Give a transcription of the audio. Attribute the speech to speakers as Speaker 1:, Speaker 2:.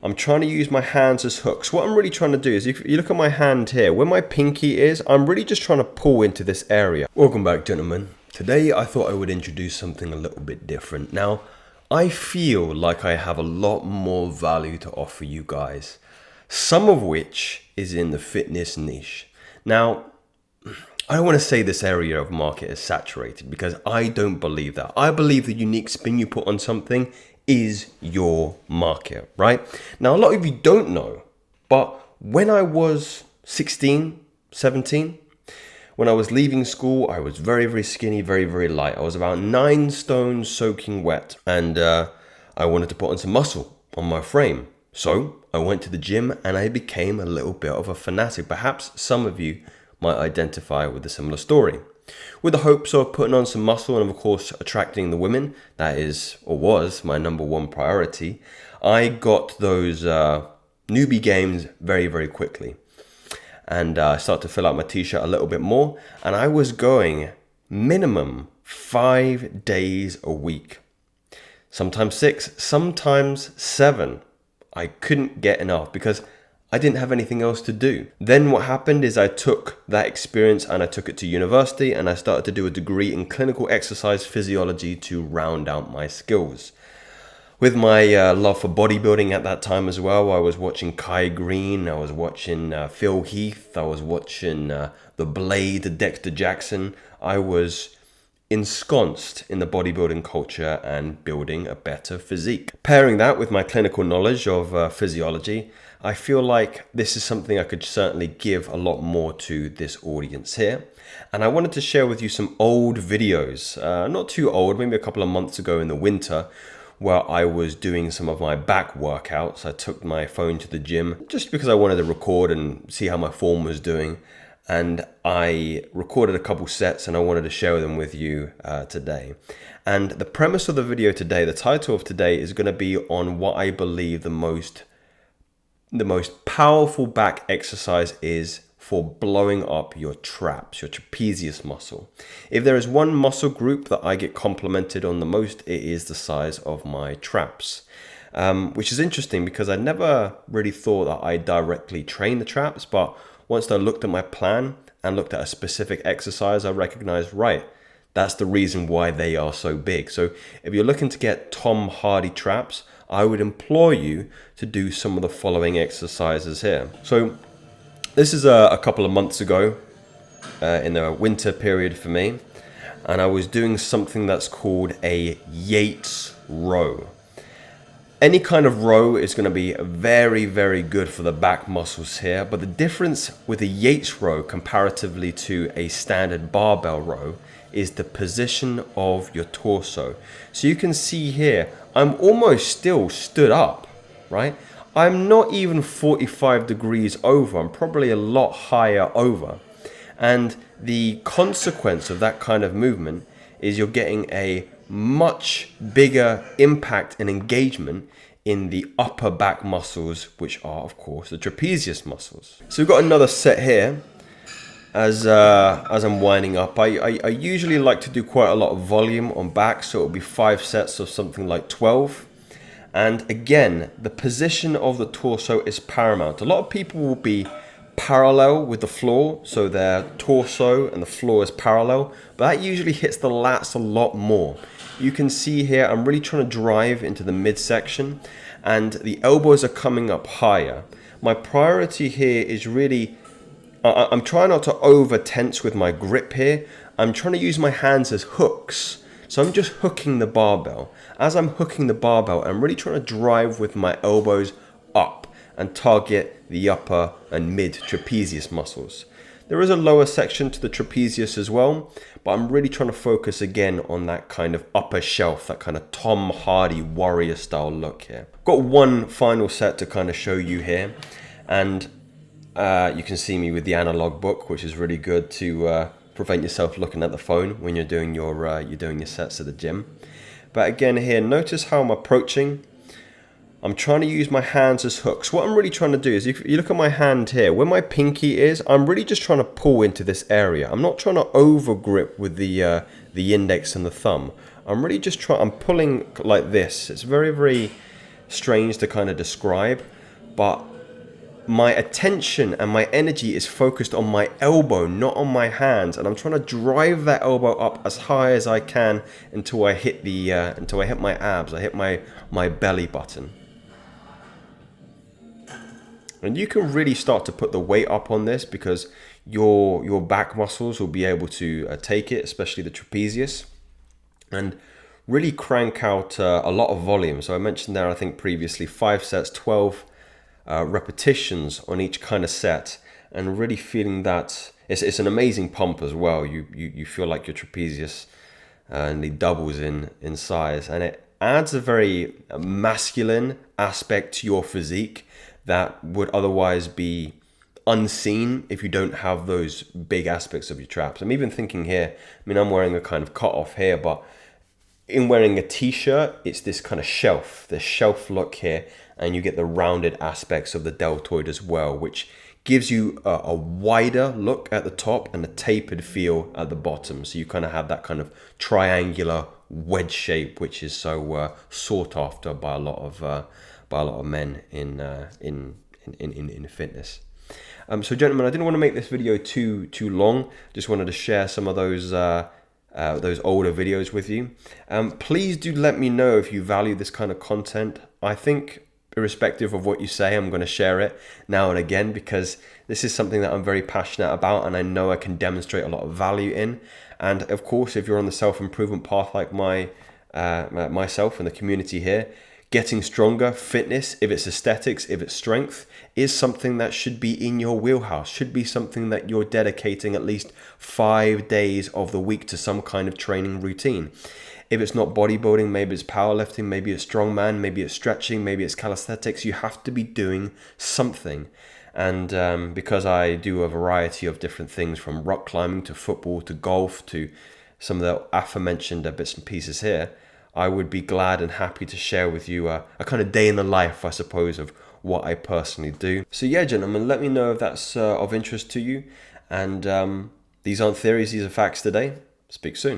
Speaker 1: I'm trying to use my hands as hooks. What I'm really trying to do is, if you look at my hand here, where my pinky is, I'm really just trying to pull into this area. Welcome back, gentlemen. Today I thought I would introduce something a little bit different. Now, I feel like I have a lot more value to offer you guys, some of which is in the fitness niche. Now, I don't want to say this area of market is saturated, because I don't believe that. I believe the unique spin you put on something is your market, right? Now, a lot of you don't know, but when I was 16, 17, when I was leaving school, I was very, very skinny, very, very light. I was about 9 stone soaking wet, and I wanted to put on some muscle on my frame. So I went to the gym and I became a little bit of a fanatic. Perhaps some of you might identify with a similar story. With the hopes of putting on some muscle and of course attracting the women, that is or was my number one priority, I got those newbie gains very, very quickly. And I started to fill out my t-shirt a little bit more, and I was going minimum 5 days a week. Sometimes 6, sometimes 7. I couldn't get enough because I didn't have anything else to do. Then what happened is I took that experience and I took it to university, and I started to do a degree in clinical exercise physiology to round out my skills. With my love for bodybuilding at that time as well, I was watching Kai Green, I was watching Phil Heath, I was watching The Blade, Dexter Jackson. I was ensconced in the bodybuilding culture and building a better physique. Pairing that with my clinical knowledge of physiology, I feel like this is something I could certainly give a lot more to this audience here. And I wanted to share with you some old videos, not too old, maybe a couple of months ago in the winter, where I was doing some of my back workouts. I took my phone to the gym just because I wanted to record and see how my form was doing. And I recorded a couple sets and I wanted to share them with you today. And the premise of the video today, the title of today, is going to be on what I believe the most powerful back exercise is for blowing up your traps, your trapezius muscle. If there is one muscle group that I get complimented on the most, it is the size of my traps. Which is interesting because I never really thought that I directly train the traps, but once I looked at my plan and looked at a specific exercise, I recognized, right, that's the reason why they are so big. So if you're looking to get Tom Hardy traps, I would implore you to do some of the following exercises here. So this is a couple of months ago in the winter period for me, and I was doing something that's called a Yates row. Any kind of row is going to be very, very good for the back muscles here, but the difference with a Yates row comparatively to a standard barbell row is the position of your torso. So you can see here, I'm almost still stood up, right? I'm not even 45 degrees over. I'm probably a lot higher over. And the consequence of that kind of movement is you're getting a much bigger impact and engagement in the upper back muscles, which are, of course, the trapezius muscles. So we've got another set here. As I'm winding up, I usually like to do quite a lot of volume on back, so it'll be 5 sets of something like 12. And again, the position of the torso is paramount. A lot of people will be parallel with the floor, so their torso and the floor is parallel, but that usually hits the lats a lot more. You can see here, I'm really trying to drive into the midsection, and the elbows are coming up higher. My priority here is really, I'm trying not to over tense with my grip here. I'm trying to use my hands as hooks. So I'm just hooking the barbell. As I'm hooking the barbell, I'm really trying to drive with my elbows up and target the upper and mid trapezius muscles. There is a lower section to the trapezius as well, but I'm really trying to focus again on that kind of upper shelf, that kind of Tom Hardy warrior style look here. I've got one final set to kind of show you here, and you can see me with the analog book, which is really good to prevent yourself looking at the phone when you're doing your sets at the gym. But again here, notice how I'm approaching. I'm trying to use my hands as hooks. What I'm really trying to do is, if you look at my hand here, where my pinky is, I'm really just trying to pull into this area. I'm not trying to over grip with the index and the thumb. I'm really just I'm pulling like this. It's very, very strange to kind of describe, but my attention and my energy is focused on my elbow, not on my hands, and I'm trying to drive that elbow up as high as I can until I hit my abs, I hit my belly button. And you can really start to put the weight up on this because your back muscles will be able to take it, especially the trapezius, and really crank out a lot of volume. So I mentioned there, I think previously, 5 sets, 12 repetitions on each kind of set, and really feeling that it's an amazing pump as well. You feel like your trapezius and it doubles in size, and it adds a very masculine aspect to your physique that would otherwise be unseen if you don't have those big aspects of your traps. I'm even thinking here, I mean, I'm wearing a kind of cut off here, but in wearing a t-shirt, it's this kind of the shelf look here, and you get the rounded aspects of the deltoid as well, which gives you a wider look at the top and a tapered feel at the bottom. So you kind of have that kind of triangular wedge shape, which is so sought after by a lot of men in fitness. So gentlemen, I didn't want to make this video too long. Just wanted to share some of those older videos with you. Please do let me know if you value this kind of content. I think irrespective of what you say, I'm going to share it now and again because this is something that I'm very passionate about and I know I can demonstrate a lot of value in. And of course, if you're on the self-improvement path like myself and the community here, getting stronger, fitness, if it's aesthetics, if it's strength, is something that should be in your wheelhouse, should be something that you're dedicating at least 5 days of the week to some kind of training routine. If it's not bodybuilding, maybe it's powerlifting, maybe it's strongman, maybe it's stretching, maybe it's calisthenics, you have to be doing something. And because I do a variety of different things from rock climbing to football to golf to some of the aforementioned bits and pieces here, I would be glad and happy to share with you a kind of day in the life, I suppose, of what I personally do. So yeah, gentlemen, let me know if that's of interest to you. And these aren't theories, these are facts today. Speak soon.